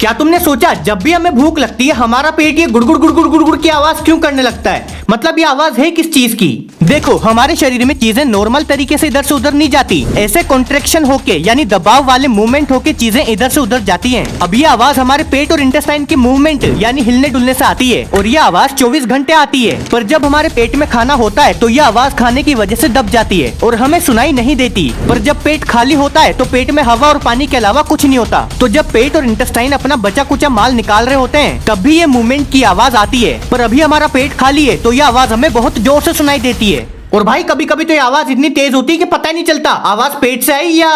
क्या तुमने सोचा जब भी हमें भूख लगती है हमारा पेट ये गुड़गुड़ गुड़गुड़ गुड़गुड़ की आवाज क्यों करने लगता है? मतलब ये आवाज है किस चीज की? देखो, हमारे शरीर में चीजें नॉर्मल तरीके से इधर से उधर नहीं जाती। ऐसे कॉन्ट्रैक्शन होके यानी दबाव वाले मूवमेंट होके चीजें इधर से उधर जाती हैं। अब ये आवाज हमारे पेट और इंटेस्टाइन की मूवमेंट यानी हिलने डुलने से आती है और ये आवाज 24 घंटे आती है। पर जब हमारे पेट में खाना होता है तो ये आवाज खाने की वजह से दब जाती है और हमें सुनाई नहीं देती। पर जब पेट खाली होता है तो पेट में हवा और पानी के अलावा कुछ नहीं होता। तो जब पेट और इंटेस्टाइन अपना बचा कुचा माल निकाल रहे होते हैं तब भी ये मूवमेंट की आवाज आती है। पर अभी हमारा पेट खाली है तो ये आवाज हमें बहुत जोर से सुनाई देती है। और भाई कभी कभी तो ये आवाज इतनी तेज होती है कि पता ही नहीं चलता आवाज पेट से आई या